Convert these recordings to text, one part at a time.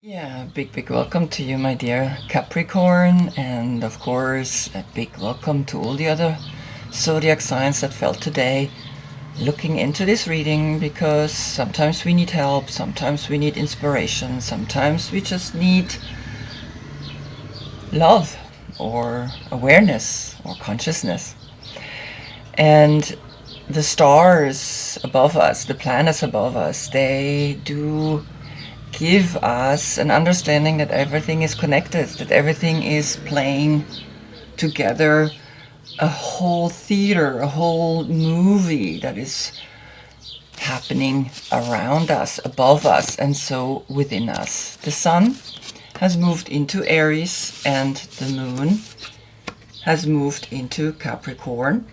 Yeah, big welcome to you, my dear Capricorn, and of course a big welcome to all the other zodiac signs that felt today looking into this reading, because sometimes we need help, sometimes we need inspiration, sometimes we just need love or awareness or consciousness. And the stars above us, the planets above us, they do give us an understanding that everything is connected, that everything is playing together, a whole theater, a whole movie that is happening around us, above us, and so within us. The sun has moved into Aries and the moon has moved into Capricorn,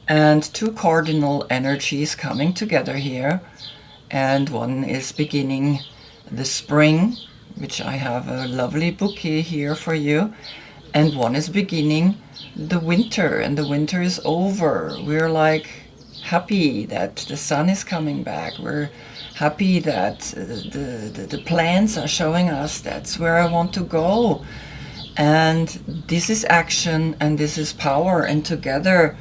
and two cardinal energies coming together here, and one is beginning the spring, which I have a lovely bouquet here for you, and one is beginning the winter, and the winter is over. We're like happy that the sun is coming back. We're happy that the plants are showing us that's where I want to go, and this is action and this is power, and together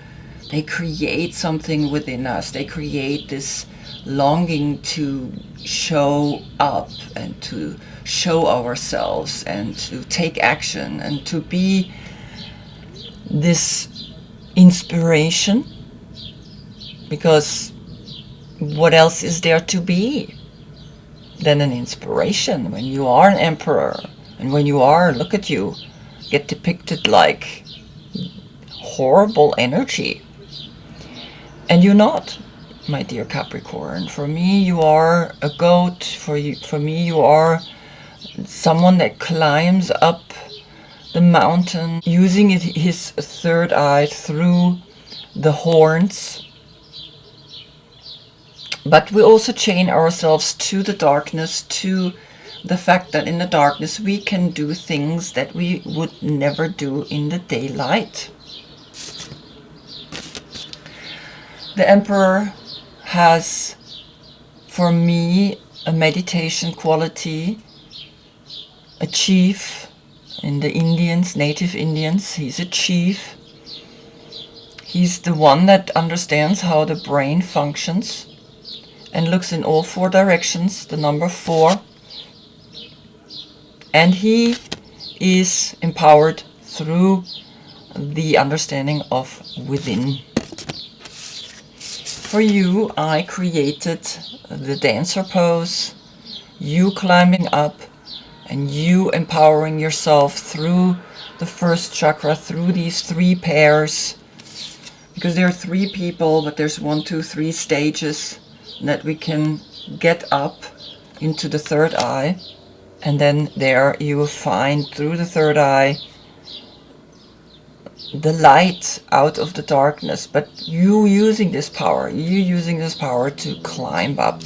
they create something within us. They create this longing to show up and to show ourselves and to take action and to be this inspiration, because what else is there to be than an inspiration when you are an emperor, and when you are, look at you, get depicted like horrible energy, and you're not, my dear Capricorn. For me, you are a goat. For me, you are someone that climbs up the mountain using his third eye through the horns. But we also chain ourselves to the darkness, to the fact that in the darkness we can do things that we would never do in the daylight. The Emperor has, for me, a meditation quality, a chief. In the Indians, native Indians, he's a chief. He's the one that understands how the brain functions and looks in all four directions, the number 4. And he is empowered through the understanding of within. For you, I created the dancer pose, you climbing up and you empowering yourself through the first chakra, through these 3 pairs, because there are 3 people, but there's 1, 2, 3 stages that we can get up into the third eye, and then there you will find through the third eye the light out of the darkness, but you using this power to climb up.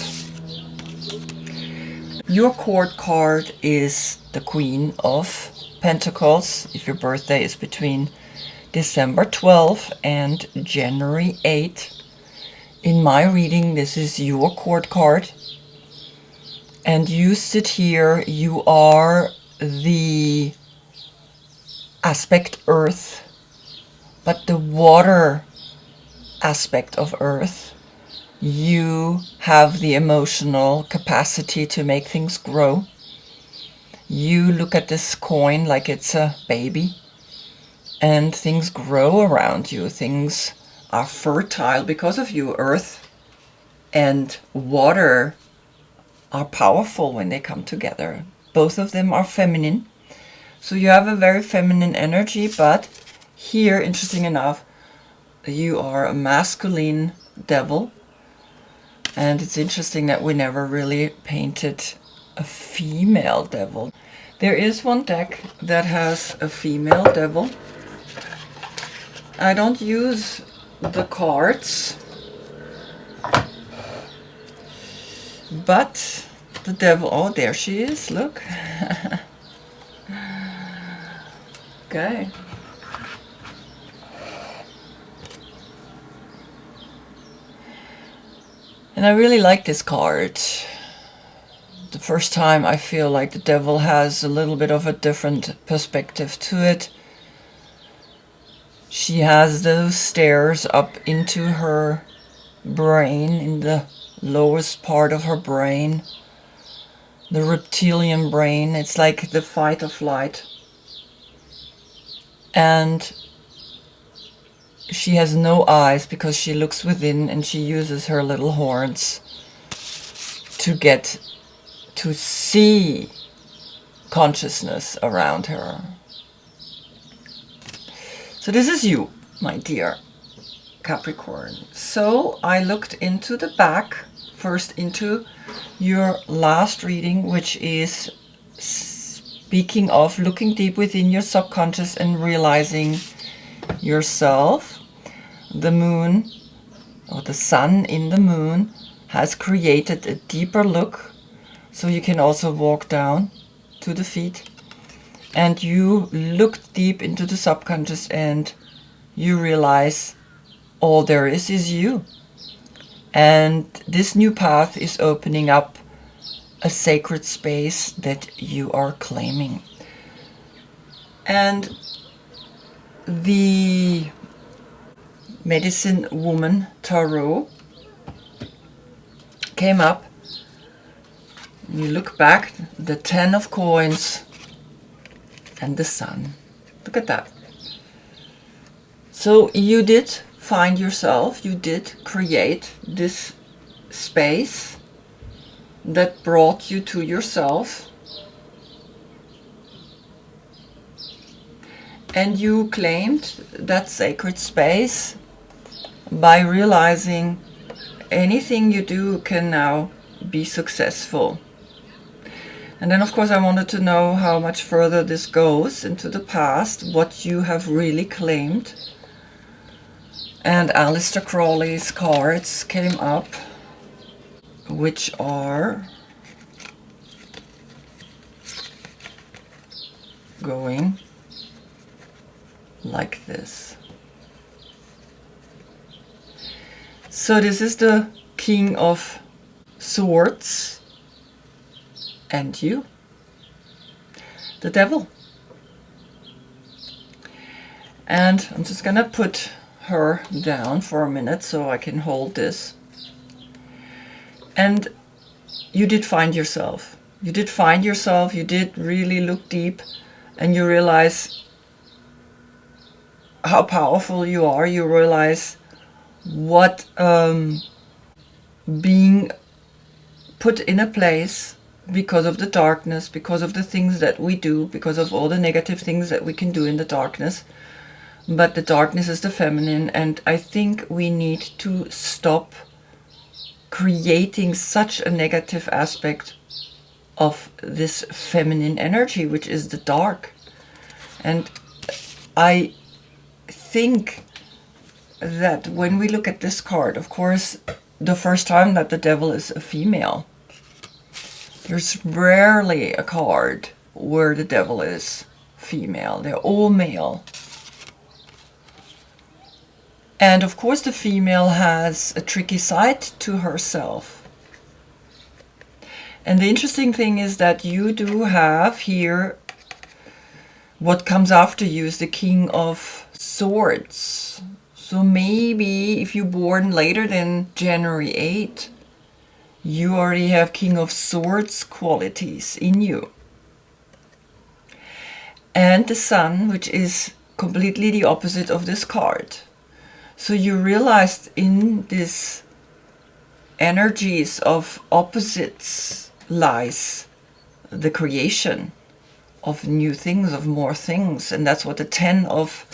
Your court card is the Queen of Pentacles, if your birthday is between December 12th and January 8th. In my reading, this is your court card, and you sit here, you are the aspect Earth, but the water aspect of Earth. You have the emotional capacity to make things grow. You look at this coin like it's a baby, and things grow around you. Things are fertile because of you. Earth and water are powerful when they come together. Both of them are feminine. So you have a very feminine energy, but here, interesting enough, you are a masculine devil. And it's interesting that we never really painted a female devil. There is one deck that has a female devil. I don't use the cards, but the devil, oh, there she is, look. Okay. And I really like this card. The first time I feel like the devil has a little bit of a different perspective to it. She has those stairs up into her brain, in the lowest part of her brain, the reptilian brain. It's like the fight or flight. And she has no eyes because she looks within, and she uses her little horns to get to see consciousness around her. So this is you, my dear Capricorn. So I looked into the back, first into your last reading, which is speaking of looking deep within your subconscious and realizing yourself. The moon, or the sun in the moon, has created a deeper look. So you can also walk down to the feet and you look deep into the subconscious and you realize all there is you. And this new path is opening up a sacred space that you are claiming. And the Medicine Woman Tarot came up. You look back, the 10 of coins and the sun. Look at that. So you did find yourself, you did create this space that brought you to yourself. And you claimed that sacred space by realizing anything you do can now be successful. And then of course I wanted to know how much further this goes into the past, what you have really claimed. And Aleister Crowley's cards came up, which are going like this. So this is the King of Swords. And you, the devil. And I'm just gonna put her down for a minute so I can hold this. And you did find yourself. You did find yourself, you did really look deep, and you realize how powerful you are. You realize what being put in a place because of the darkness, because of the things that we do, because of all the negative things that we can do in the darkness. But the darkness is the feminine, and I think we need to stop creating such a negative aspect of this feminine energy, which is the dark. And I think that when we look at this card, of course, the first time that the devil is a female. There's rarely a card where the devil is female. They're all male. And of course the female has a tricky side to herself. And the interesting thing is that you do have here, what comes after you is the King of Swords. So maybe if you're born later than January 8th, you already have King of Swords qualities in you. And the Sun, which is completely the opposite of this card. So you realized in this energies of opposites lies the creation of new things, of more things. And that's what the 10 of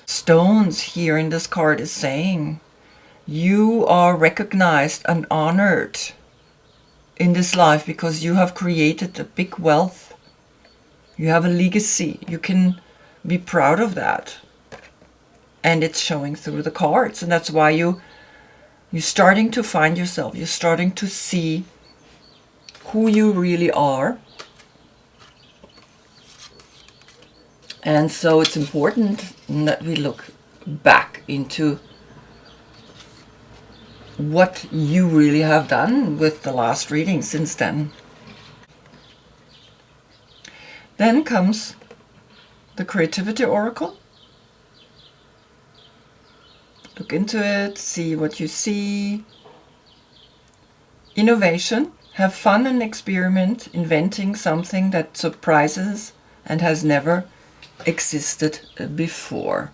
stones here in this card is saying. You are recognized and honored in this life because you have created a big wealth. You have a legacy. You can be proud of that. And it's showing through the cards. And that's why you're starting to find yourself. You're starting to see who you really are. And so it's important that we look back into what you really have done with the last reading since then. Then comes the creativity oracle. Look into it, see what you see. Innovation. Have fun and experiment inventing something that surprises and has never existed before.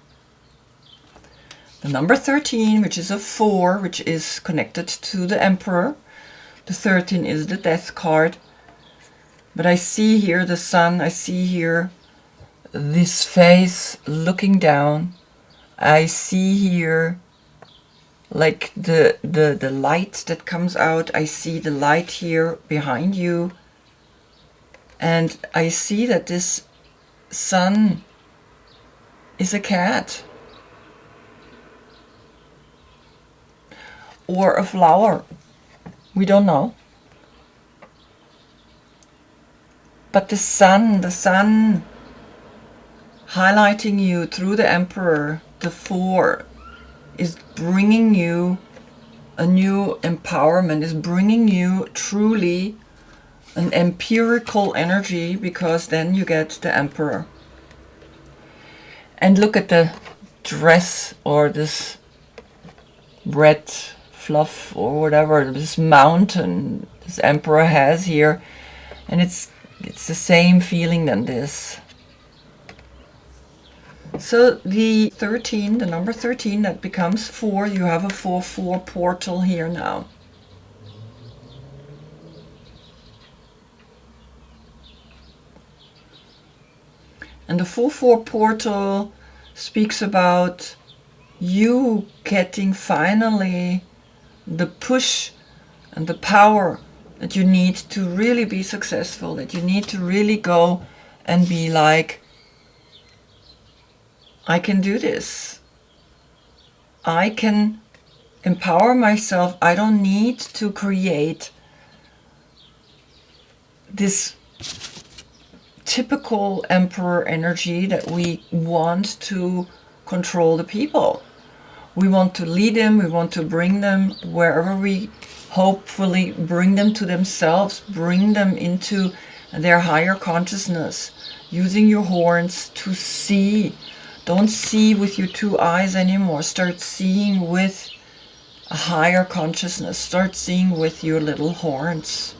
The number 13, which is a 4, which is connected to the Emperor. The 13 is the death card. But I see here the sun, I see here this face looking down. I see here like the light that comes out. I see the light here behind you. And I see that this sun is a cat. Or a flower. We don't know. But the sun highlighting you through the Emperor, the 4, is bringing you a new empowerment, is bringing you truly an empirical energy, because then you get the Emperor. And look at the dress, or this red fluff, or whatever, this mountain this Emperor has here. And it's the same feeling than this. So the 13, the number 13, that becomes 4. You have a 4-4 portal here now. And the 4-4 portal speaks about you getting finally the push and the power that you need to really be successful, that you need to really go and be like, I can do this. I can empower myself. I don't need to create this typical Emperor energy that we want to control the people. We want to lead them. We want to bring them wherever we hopefully bring them to themselves, bring them into their higher consciousness, using your horns to see. Don't see with your 2 eyes anymore. Start seeing with a higher consciousness. Start seeing with your little horns.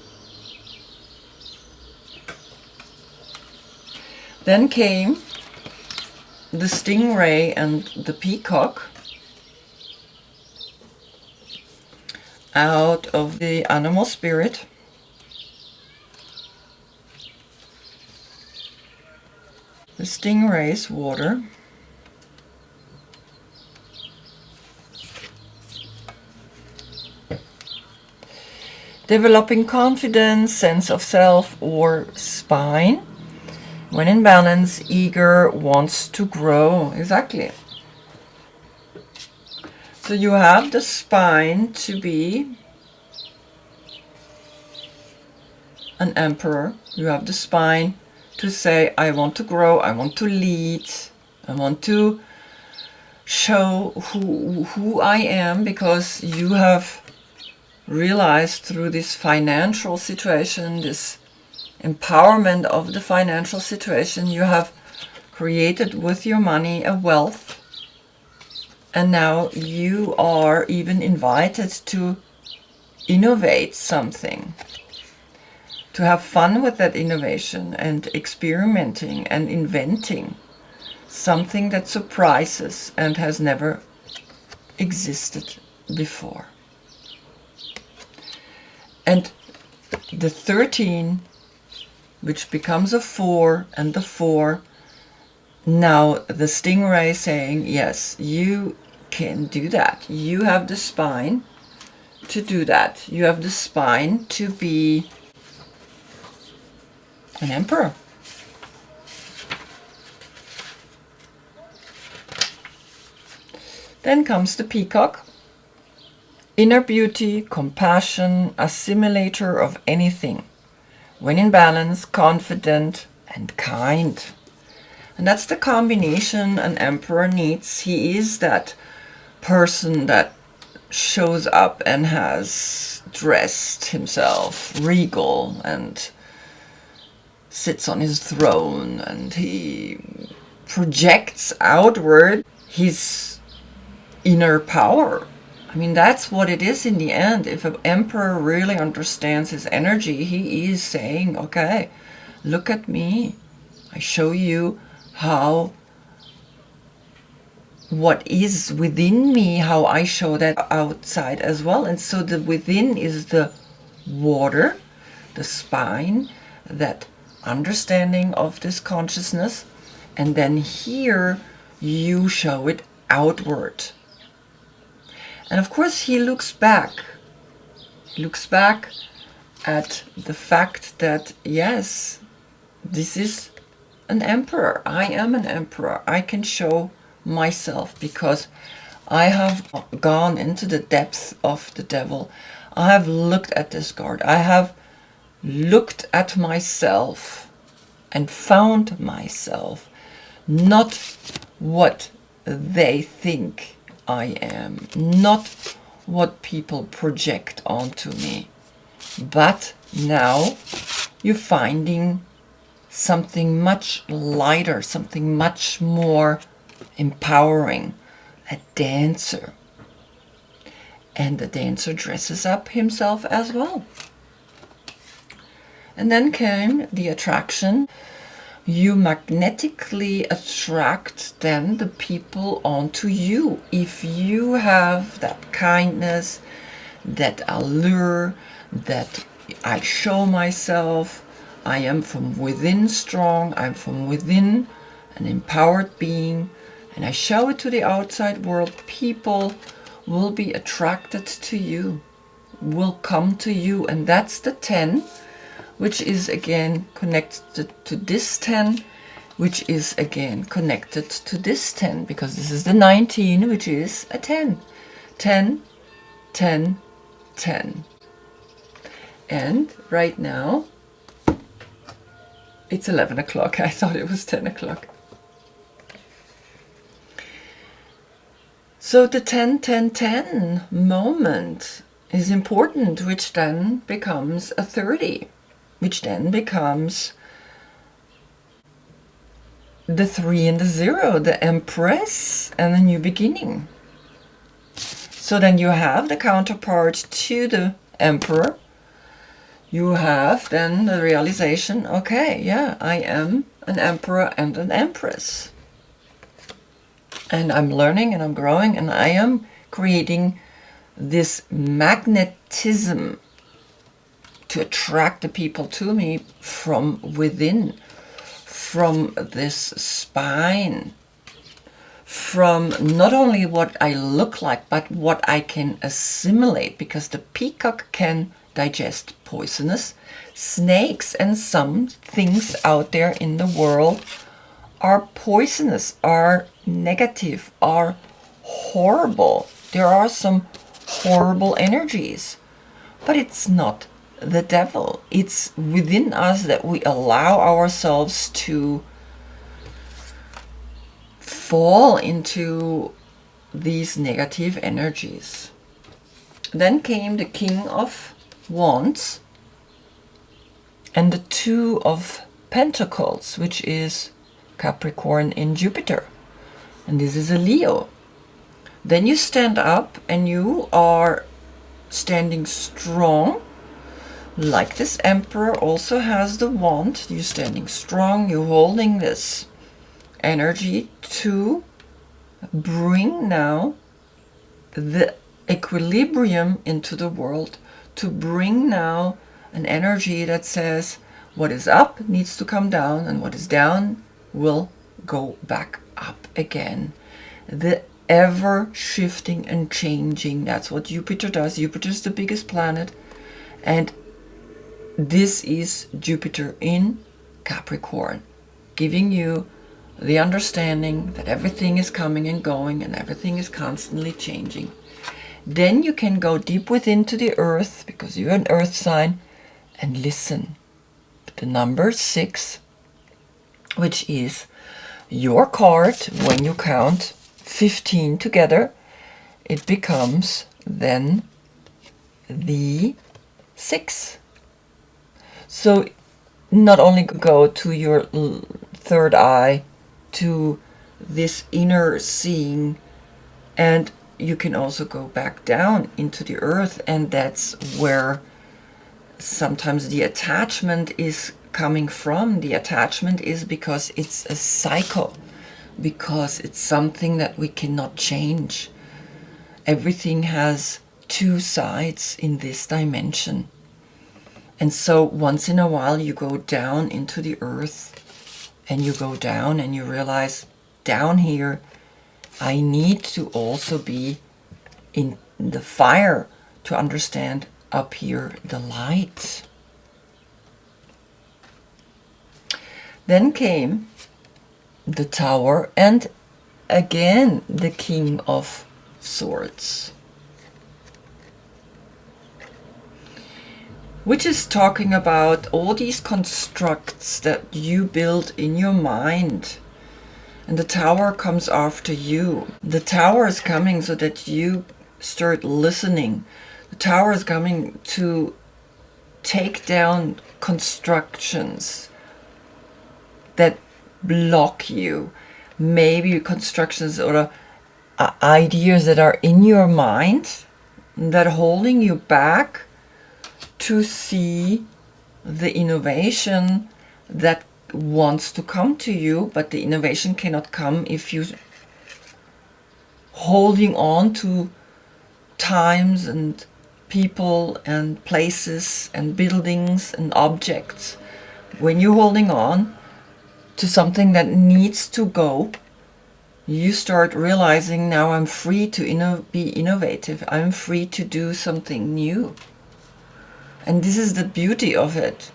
Then came the stingray and the peacock out of the animal spirit. The stingray's water. Developing confidence, sense of self, or spine. When in balance, eager, wants to grow. Exactly. So you have the spine to be an emperor. You have the spine to say, I want to grow, I want to lead, I want to show who I am, because you have realized through this financial situation, this empowerment of the financial situation, you have created with your money a wealth, and now you are even invited to innovate something, to have fun with that innovation and experimenting and inventing something that surprises and has never existed before. And the 13, which becomes a 4, and the 4, now the stingray saying, yes, you can do that. You have the spine to do that. You have the spine to be an emperor. Then comes the peacock. Inner beauty, compassion, assimilator of anything. When in balance, confident and kind. And that's the combination an emperor needs. He is that person that shows up and has dressed himself regal and sits on his throne and he projects outward his inner power. I mean, that's what it is in the end. If an emperor really understands his energy, he is saying, okay, look at me. I show you how, what is within me, how I show that outside as well. And so the within is the water, the spine, that understanding of this consciousness. And then here you show it outward. And of course he looks back. He looks back at the fact that, yes, this is an emperor. I am an emperor. I can show myself because I have gone into the depths of the devil. I have looked at this card. I have looked at myself and found myself, not what they think I am, not what people project onto me. But now you're finding something much lighter, something much more empowering, a dancer. And the dancer dresses up himself as well. And then came the attraction. You magnetically attract then the people onto you. If you have that kindness, that allure, that I show myself, I am from within strong, I'm from within an empowered being, and I show it to the outside world, people will be attracted to you, will come to you. And that's the 10, which is again connected to this 10, which is again connected to this 10, because this is the 19, which is a 10. 10, 10, 10. And right now, it's 11 o'clock. I thought it was 10 o'clock. So the 10, 10, 10 moment is important, which then becomes a 30, which then becomes the 3 and the 0, the Empress and a new beginning. So then you have the counterpart to the Emperor. You have then the realization, okay, yeah, I am an emperor and an empress. And I'm learning and I'm growing and I am creating this magnetism to attract the people to me from within, from this spine, from not only what I look like, but what I can assimilate, because the peacock can digest poisonous snakes, and some things out there in the world are poisonous, are negative, are horrible. There are some horrible energies, but it's not the devil. It's within us that we allow ourselves to fall into these negative energies. Then came the King of Wands and the 2 of Pentacles, which is Capricorn in Jupiter, and this is a Leo. Then you stand up and you are standing strong, like this Emperor also has the wand. You're standing strong, you're holding this energy to bring now the equilibrium into the world, to bring now an energy that says what is up needs to come down and what is down will go back up again. The ever shifting and changing, that's what Jupiter does. Jupiter is the biggest planet, and this is Jupiter in Capricorn, giving you the understanding that everything is coming and going and everything is constantly changing. Then you can go deep within to the earth, because you're an earth sign, and listen. The number 6, which is your card, when you count 15 together, it becomes then the 6. So not only go to your third eye, to this inner seeing, and you can also go back down into the earth, and that's where sometimes the attachment is coming from. The attachment is because it's a cycle, because it's something that we cannot change. Everything has two sides in this dimension. And so once in a while you go down into the earth, and you go down and you realize, down here I need to also be in the fire to understand up here the light. Then came the Tower, and again the King of Swords, which is talking about all these constructs that you build in your mind. And the Tower comes after you. The Tower is coming so that you start listening. The Tower is coming to take down constructions that block you. Maybe constructions or ideas that are in your mind that are holding you back to see the innovation that wants to come to you, but the innovation cannot come if you holding on to times and people and places and buildings and objects. When you're holding on to something that needs to go, you start realizing, now I'm free to be innovative. I'm free to do something new. And this is the beauty of it.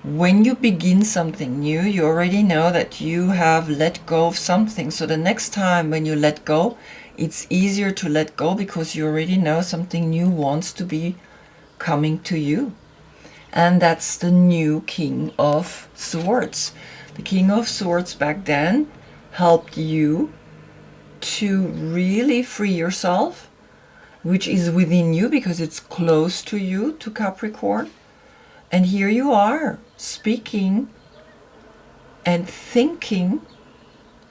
When you begin something new, you already know that you have let go of something. So the next time when you let go, it's easier to let go because you already know something new wants to be coming to you. And that's the new King of Swords. The King of Swords back then helped you to really free yourself, which is within you because it's close to you, to Capricorn. And here you are, speaking and thinking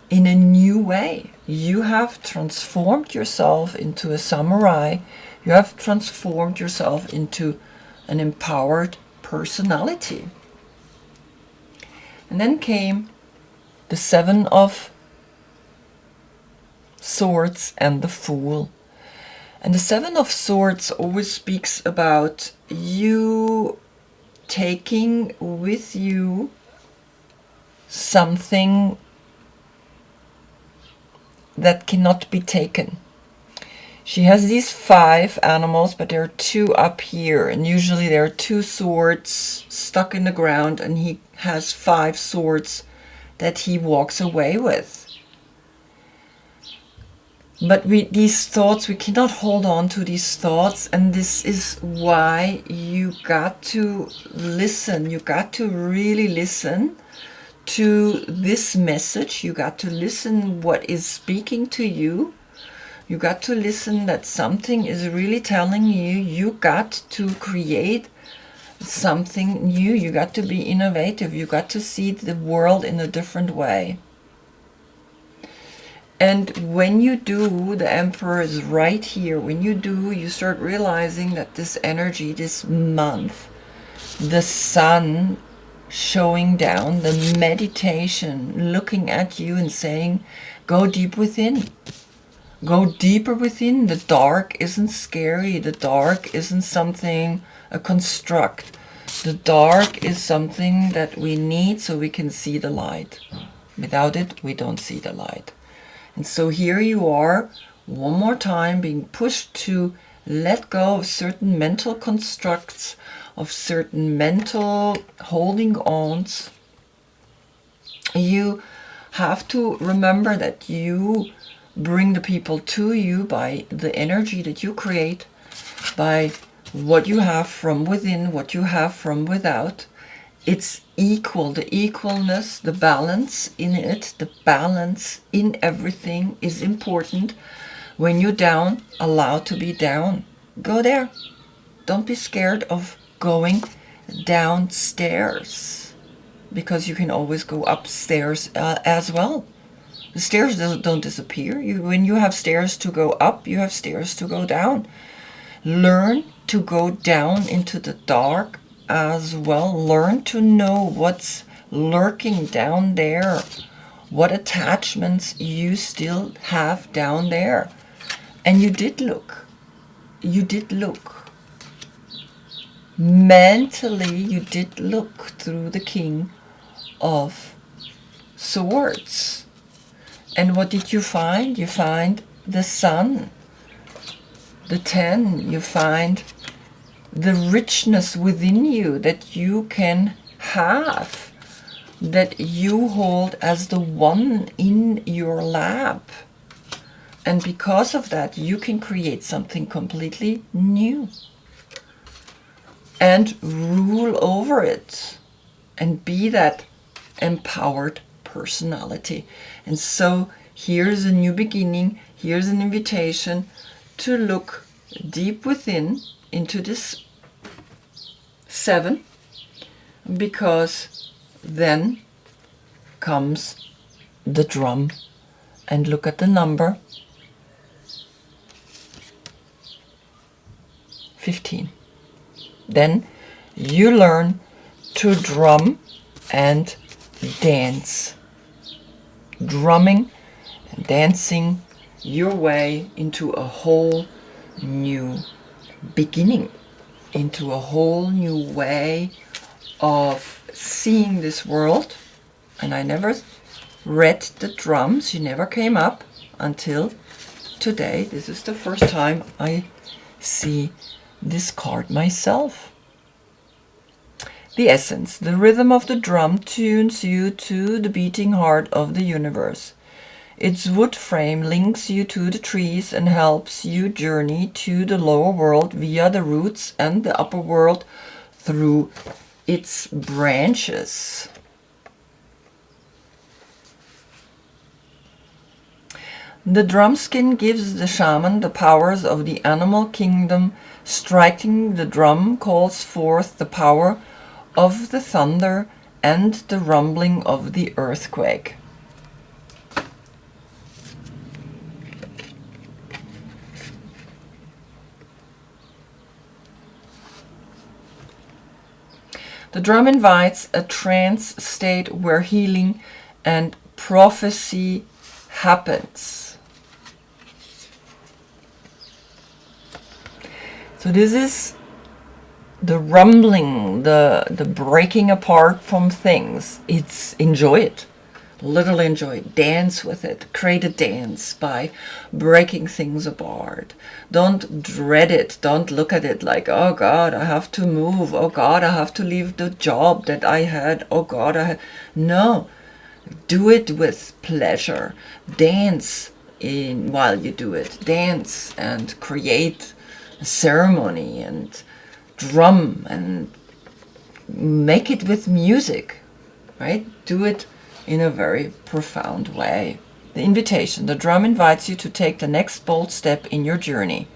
in a new way. You have transformed yourself into a samurai. You have transformed yourself into an empowered personality. And then came the Seven of Swords and the Fool. And the Seven of Swords always speaks about you taking with you something that cannot be taken. She has these 5 animals, but there are 2 up here, and usually there are 2 swords stuck in the ground, and he has 5 swords that he walks away with. But these thoughts, we cannot hold on to these thoughts, and this is why you got to listen. You got to really listen to this message. You got to listen what is speaking to you. You got to listen that something is really telling you. You got to create something new. You got to be innovative. You got to see the world in a different way. And when you do, the Emperor is right here. When you do, you start realizing that this energy, this month, the sun showing down, the meditation, looking at you and saying, go deep within. Go deeper within. The dark isn't scary. The dark isn't something, a construct. The dark is something that we need so we can see the light. Without it, we don't see the light. And so here you are, one more time, being pushed to let go of certain mental constructs, of certain mental holding ons. You have to remember that you bring the people to you by the energy that you create, by what you have from within, what you have from without. It's equal, the equalness, the balance in it, the balance in everything is important. When you're down, allow to be down. Go there. Don't be scared of going downstairs. because you can always go upstairs as well. The stairs don't disappear. When you have stairs to go up, you have stairs to go down. Learn to go down into the dark as well. Learn to know what's lurking down there, what attachments you still have down there. And you did look. You did look. Mentally, you did look through the King of Swords. And what did you find? You find the Sun, the 10. You find the richness within you that you can have, that you hold as the one in your lab. And because of that, you can create something completely new and rule over it and be that empowered personality. And so here's a new beginning. Here's an invitation to look deep within into this 7, because then comes the drum. And look at the number 15. Then you learn to drum and dance. Drumming and dancing your way into a whole new beginning, into a whole new way of seeing this world. And I never read the drums, she never came up until today. This is the first time I see this card myself. The essence. The rhythm of the drum tunes you to the beating heart of the universe. Its wood frame links you to the trees and helps you journey to the lower world via the roots and the upper world through its branches. The drum skin gives the shaman the powers of the animal kingdom. Striking the drum calls forth the power of the thunder and the rumbling of the earthquake. The drum invites a trance state where healing and prophecy happens. So this is the rumbling, the breaking apart from things. It's enjoy it. Literally enjoy it. Dance with it. Create a dance by breaking things apart. Don't dread it. Don't look at it like, oh God, I have to move. Oh God, I have to leave the job that I had. Oh God, No. Do it with pleasure. Dance while you do it. Dance and create a ceremony and drum and make it with music, right? Do it in a very profound way. The invitation. The drum invites you to take the next bold step in your journey.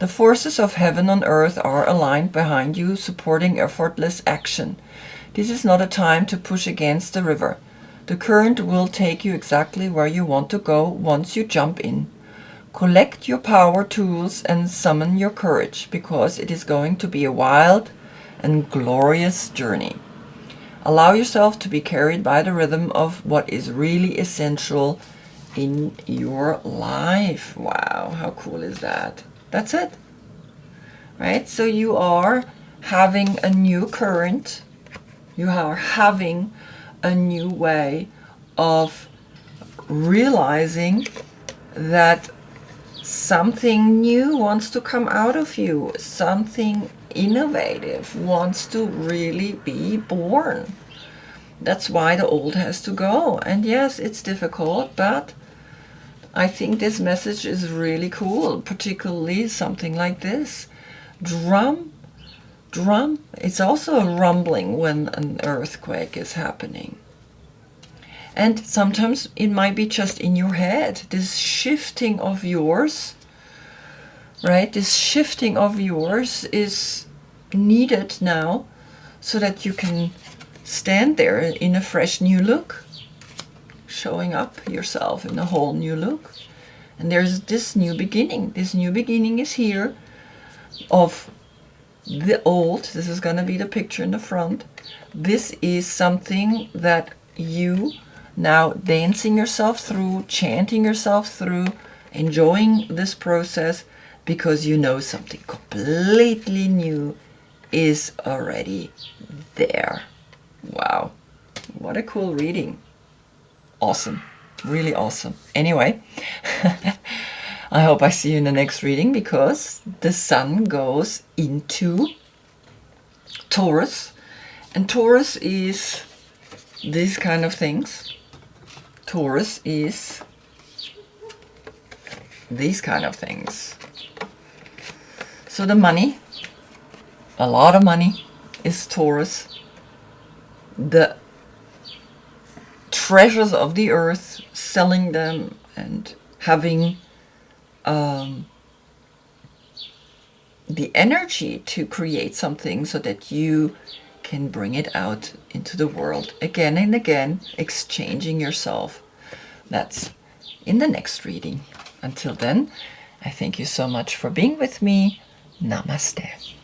The forces of heaven and earth are aligned behind you, supporting effortless action. This is not a time to push against the river. The current will take you exactly where you want to go once you jump in. Collect your power tools and summon your courage, because it is going to be a wild and glorious journey. Allow yourself to be carried by the rhythm of what is really essential in your life. Wow, how cool is that? That's it. Right? So you are having a new current. You are having a new way of realizing that something new wants to come out of you. Something innovative wants to really be born. That's why the old has to go. And yes, it's difficult, but I think this message is really cool, particularly something like this. Drum, it's also a rumbling when an earthquake is happening. And sometimes it might be just in your head, this shifting of yours, right? This shifting of yours is needed now so that you can stand there in a fresh new look, showing up yourself in a whole new look. And there's this new beginning. This new beginning is here of the old. This is going to be the picture in the front. This is something that you now dancing yourself through, chanting yourself through, enjoying this process, because you know something completely new is already there. Wow, what a cool reading. Awesome, really awesome. Anyway, I hope I see you in the next reading, because the sun goes into Taurus, and Taurus is these kind of things. Taurus is these kind of things. So the money, a lot of money is Taurus. The treasures of the earth, selling them and having the energy to create something so that you can bring it out into the world again and again, exchanging yourself. That's in the next reading. Until then, I thank you so much for being with me. Namaste.